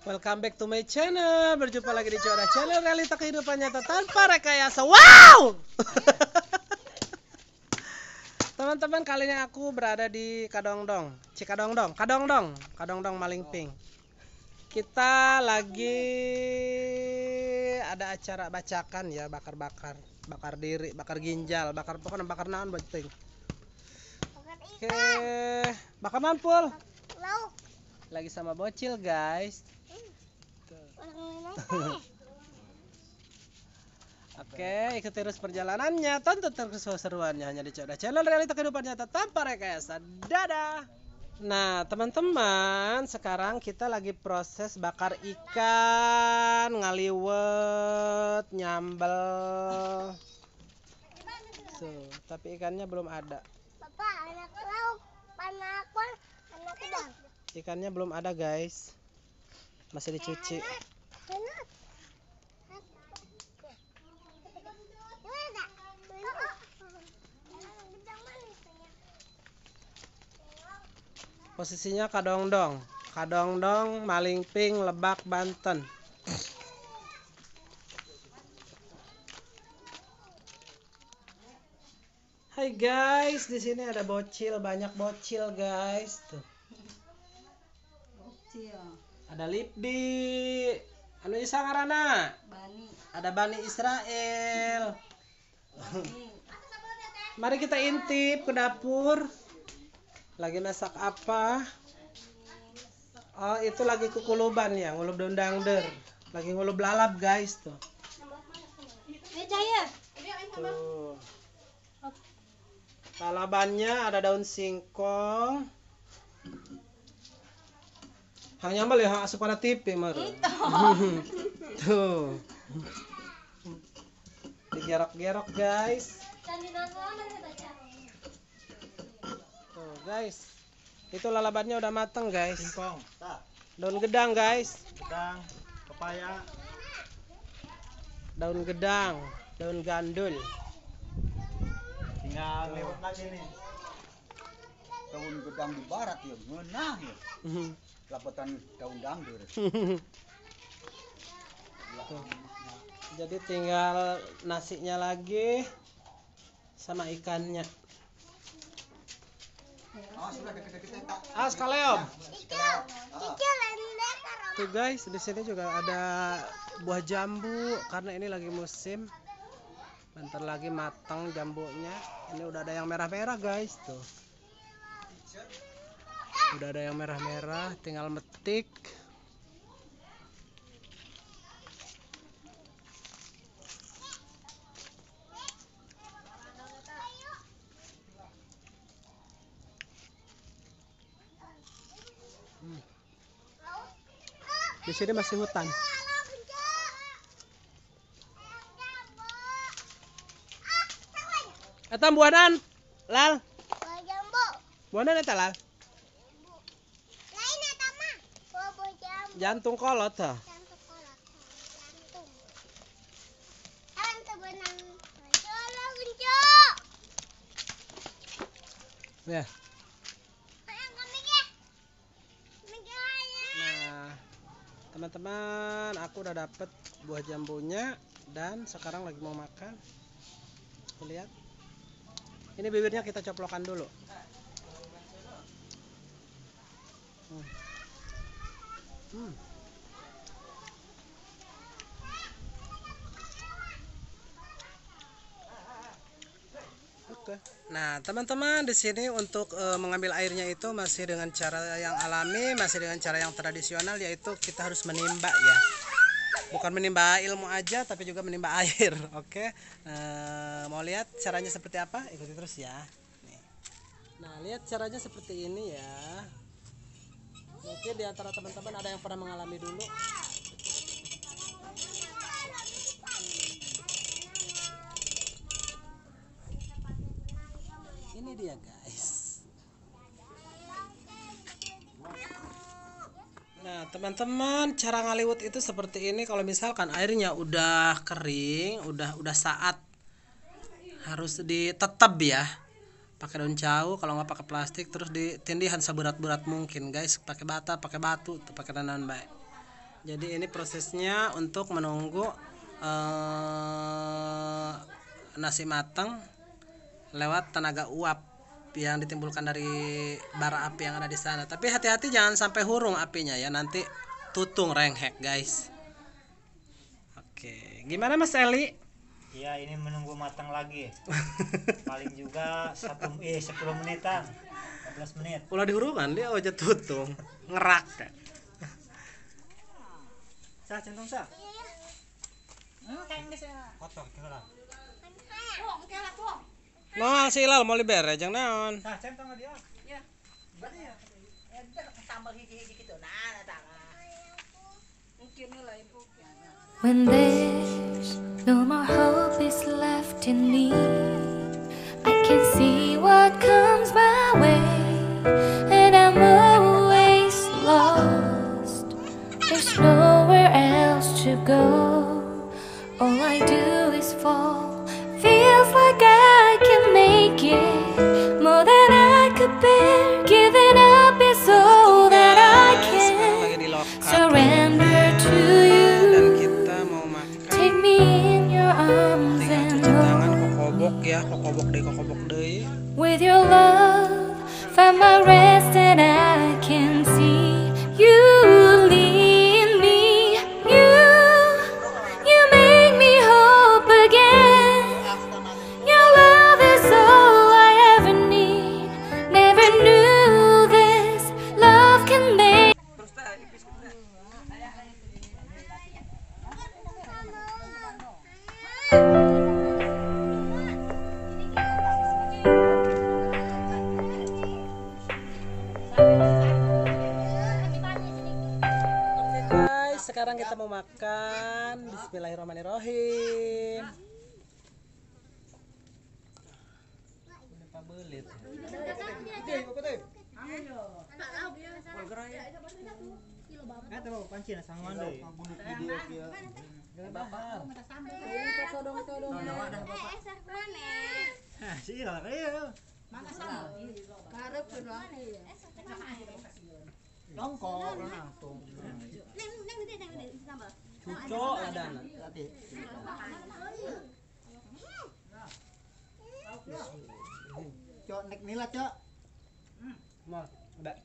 Welcome back to my channel. Berjumpa lagi di Coda Channel, realita kehidupan nyata tanpa rekayasa. Wow! Teman-teman, kali ini aku berada di Kadongdong, Kadongdong Malingping. Kita lagi ada acara bacakan ya, bakar diri, bakar ginjal, pokoknya bakar naon buat ting. Oke, bakar naon pul? Lauk. Lagi sama bocil guys. Oke, ikuti terus perjalanannya, tonton terus keseruannya hanya di Coda Channel, realita kehidupan nyata tanpa rekayasa. Dadah. Nah, teman-teman, sekarang kita lagi proses bakar ikan, ngaliwet, nyambel. Tapi ikannya belum ada. Bapak, anak lauk, anak udang. Ikannya belum ada, guys. Masih dicuci. Posisinya Kadongdong, Malingping, Lebak, Banten. Hai guys, di sini ada bocil, banyak bocil guys. Tuh. Ada Lipdi, anu isa ngaranna? Bani. Ada Bani Israel. Mari kita intip ke dapur. Lagi masak apa? Oh, itu lagi kukuluban ya, ngulub daun dangder. Lagi ngulub lalap guys tuh. Tuh. Lalabannya ada daun singkong. Hang nyambel ya, hang asup pada tipe mah. Tuh. Digerok-gerok guys. Tuh guys. Itu lalabannya udah mateng guys. Singkong, Daun gedang guys. gedang, pepaya, Daun gedang, daun gandul. tinggal lewat lagi nih. Daun gedang di barat ya, ngenah ya. Lapatan daun dangdur. Tuh. Jadi tinggal nasinya lagi sama ikannya. Oh, sudah deket-deket tak. Ah, sekalian. Cicil, Tuh guys, di sini juga ada buah jambu karena ini lagi musim. Bentar lagi matang jambunya. Ini udah ada yang merah-merah guys tuh. Udah ada yang merah-merah, tinggal metik. Di sini masih hutan. Eta buanan, Lal. jambu. Buanan eta Lal. Lain eta mah. Bobo jambu. Jantung kolot tah. Jantung kolot. Jantung. Awan sebenang. Tolong genjo. Ya. Ayang kami ya. Megaya. Nah, teman-teman, aku udah dapet buah jambunya dan sekarang lagi mau makan. Tuh, lihat. Ini bibirnya kita coplokan dulu. Oke. Nah, teman-teman, di sini untuk mengambil airnya itu masih dengan cara yang alami, masih dengan cara yang tradisional, yaitu kita harus menimba ya. Bukan menimba ilmu aja, tapi juga menimba air. Oke. Mau lihat caranya seperti apa? Ikuti terus ya. Nih. Nah, lihat caranya seperti ini ya. Mungkin di antara teman-teman ada yang pernah mengalami dulu. Ini dia guys. Nah teman-teman, cara ngaliwut itu seperti ini. Kalau misalkan airnya udah kering, udah saat, harus ditetap ya. Pakai daun jauh, kalau nggak pakai plastik, terus ditindihan seberat-berat mungkin guys. Pakai bata, pakai batu, pakai danan baik. Jadi ini prosesnya untuk menunggu nasi matang lewat tenaga uap yang ditimbulkan dari bara api yang ada di sana. Tapi hati-hati jangan sampai hurung apinya ya, nanti tutung renghek guys. Oke, gimana Mas Eli? Iya, ini menunggu matang lagi. Paling juga 10 menitan. 15 menit. Ulah dihurungan dia aja tutung ngerak. Sah, centong sah. Kotor kira. Mau si Ilal mau libere jang naon. Sah, centong dia. When there's no more hope is left in me, I can see what comes my way, and I'm always lost. There's nowhere else to go. All I do is fall. Feels like I can make it more than I could bear. Giving up is all that I can. Lagi di lokal Surrender to you. dan kita mau makan. Take me in your arms Tinggal and cuci tangan, hold. kokobok ya, kokobok deui. With your love, find my rest and I can see you lead me. You make me hope again. Your love is all I ever need. Never knew this love can make. Guys, sekarang kita mau makan. Bismillahirrahmanirrahim. Panci na sang mandai. Ah, siya, ayo. Tongkol langsung. Cucok ladana. Cok nek nila, Cok. Mau, udah.